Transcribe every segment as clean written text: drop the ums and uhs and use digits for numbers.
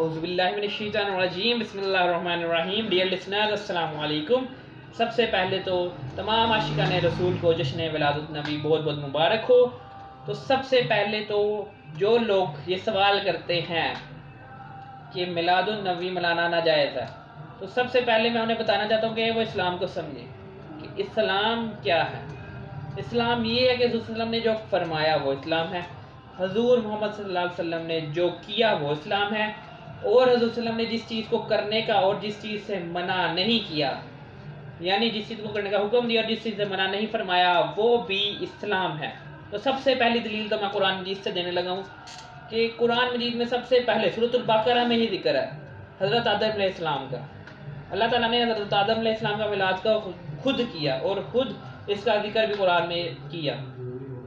اعوذ باللہ من الشیطان الرجیم، بسم اللہ الرحمن الرحیم۔ ڈیئر لسنرز، السلام علیکم۔ سب سے پہلے تو تمام عاشقان رسول کو جشن ولادت نبی بہت بہت مبارک ہو۔ تو سب سے پہلے تو جو لوگ یہ سوال کرتے ہیں کہ میلاد النبی منانا ناجائز ہے، تو سب سے پہلے میں انہیں بتانا چاہتا ہوں کہ وہ اسلام کو سمجھیں کہ اسلام کیا ہے۔ اسلام یہ ہے کہ حضور صلی اللہ علیہ وسلم نے جو فرمایا وہ اسلام ہے، حضور محمد صلی اللہ علیہ وسلم نے جو کیا وہ اسلام ہے، اور حضور صلی اللہ علیہ وسلم نے جس چیز کو کرنے کا اور جس چیز سے منع نہیں کیا، یعنی جس چیز کو کرنے کا حکم دیا اور جس چیز سے منع نہیں فرمایا، وہ بھی اسلام ہے۔ تو سب سے پہلی دلیل تو میں قرآن مجید سے دینے لگا ہوں کہ قرآن مجید میں سب سے پہلے سورۃ البقرہ میں ہی ذکر ہے حضرت آدم علیہ السلام کا۔ اللہ تعالیٰ نے حضرت آدم علیہ السلام کا میلاد کا خود کیا اور خود اس کا ذکر بھی قرآن میں کیا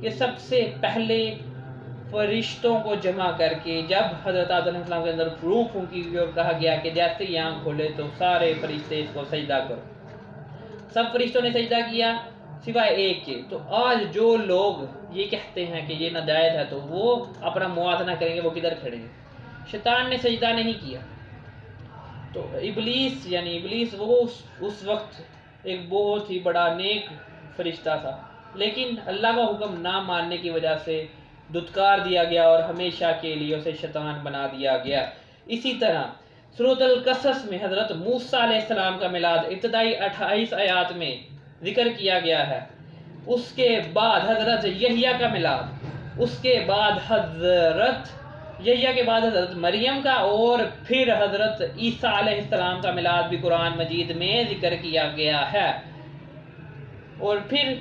کہ سب سے پہلے فرشتوں کو جمع کر کے جب حضرت آدم علیہ السلام کے اندر روح پھونکی گئی اور کہا گیا کہ جیسے ہی آنکھ کھولے تو سارے فرشتے اس کو سجدہ کرو، سب فرشتوں نے سجدہ کیا سوائے ایک کے۔ تو آج جو لوگ یہ کہتے ہیں کہ یہ ناجائز ہے تو وہ اپنا موازنہ کریں گے وہ کدھر کھڑے ہیں۔ شیطان نے سجدہ نہیں کیا، تو ابلیس وہ اس وقت ایک بہت ہی بڑا نیک فرشتہ تھا، لیکن اللہ کا حکم نہ ماننے کی وجہ سے دھتکار دیا گیا اور ہمیشہ کے لیے اسے شیطان بنا دیا گیا۔ اسی طرح سورۃ القصص میں حضرت موسیٰ علیہ السلام کا میلاد ابتدائی 28 آیات میں ذکر کیا گیا ہے۔ اس کے بعد حضرت یحییٰ کا میلاد، اس کے بعد حضرت یحییٰ کے بعد حضرت مریم کا، اور پھر حضرت عیسیٰ علیہ السلام کا میلاد بھی قرآن مجید میں ذکر کیا گیا ہے۔ اور پھر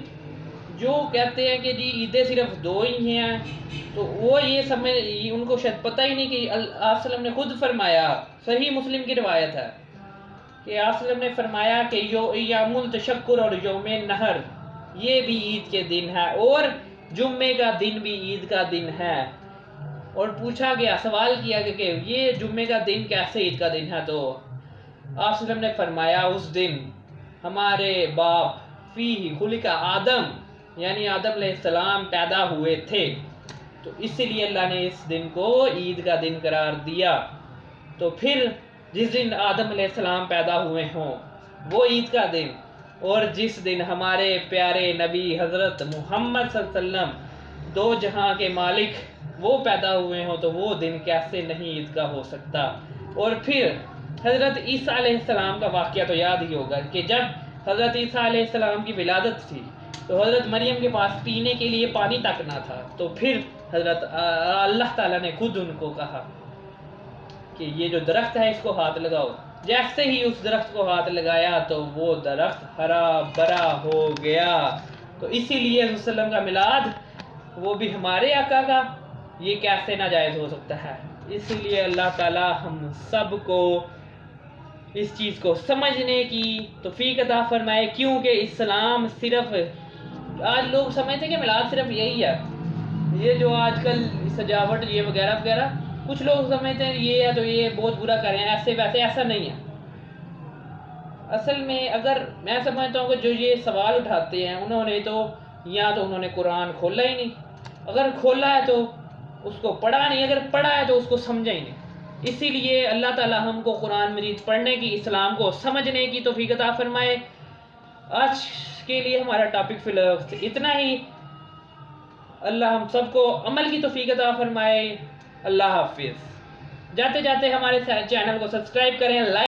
جو کہتے ہیں کہ جی عیدیں صرف دو ہی ہیں، تو وہ یہ سمجھ ان کو شاید پتہ ہی نہیں کہ آپ صلی اللہ علیہ وسلم نے خود فرمایا، صحیح مسلم کی روایت ہے کہ آپ صلی اللہ علیہ وسلم نے فرمایا کہ یوم التشکر اور یوم نحر یہ بھی عید کے دن ہے، اور جمعے کا دن بھی عید کا دن ہے۔ اور پوچھا گیا، سوال کیا کہ یہ جمعے کا دن کیسے عید کا دن ہے، تو آپ صلی اللہ علیہ وسلم نے فرمایا اس دن ہمارے باپ فیہ خلق آدم، یعنی آدم علیہ السلام پیدا ہوئے تھے، تو اسی لیے اللہ نے اس دن کو عید کا دن قرار دیا۔ تو پھر جس دن آدم علیہ السلام پیدا ہوئے ہوں وہ عید کا دن، اور جس دن ہمارے پیارے نبی حضرت محمد صلی اللہ علیہ وسلم دو جہاں کے مالک وہ پیدا ہوئے ہوں، تو وہ دن کیسے نہیں عید کا ہو سکتا۔ اور پھر حضرت عیسیٰ علیہ السلام کا واقعہ تو یاد ہی ہوگا کہ جب حضرت عیسیٰ علیہ السلام کی ولادت تھی تو حضرت مریم کے پاس پینے کے لیے پانی تک نہ تھا، تو پھر حضرت اللہ تعالیٰ نے خود ان کو کہا کہ یہ جو درخت ہے اس کو ہاتھ لگاؤ۔ جیسے ہی اس درخت کو ہاتھ لگایا تو وہ درخت ہرا بھرا ہو گیا۔ تو اسی لیے حضور صلی اللہ علیہ وسلم کا میلاد وہ بھی ہمارے آقا کا، یہ کیسے ناجائز ہو سکتا ہے۔ اسی لیے اللہ تعالیٰ ہم سب کو اس چیز کو سمجھنے کی توفیق عطا فرمائے، کیونکہ اسلام صرف آج لوگ سمجھتے ہیں کہ میلاد صرف یہی ہے، یہ جو آج کل سجاوٹ یہ وغیرہ وغیرہ، کچھ لوگ سمجھتے ہیں یہ ہے تو یہ بہت برا کر رہے ہیں، ایسے ویسے ایسا نہیں ہے۔ اصل میں اگر میں سمجھتا ہوں کہ جو یہ سوال اٹھاتے ہیں انہوں نے تو یا تو انہوں نے قرآن کھولا ہی نہیں، اگر کھولا ہے تو اس کو پڑھا نہیں، اگر پڑھا ہے تو اس کو سمجھا ہی نہیں۔ اسی لیے اللہ تعالیٰ ہم کو قرآن مجید پڑھنے کی، اسلام کو سمجھنے کی توفیق عطا فرمائے۔ آج کے لیے ہمارا ٹاپک فی الوقت اتنا ہی۔ اللہ ہم سب کو عمل کی توفیق عطا فرمائے۔ اللہ حافظ۔ جاتے جاتے ہمارے چینل کو سبسکرائب کریں، لائک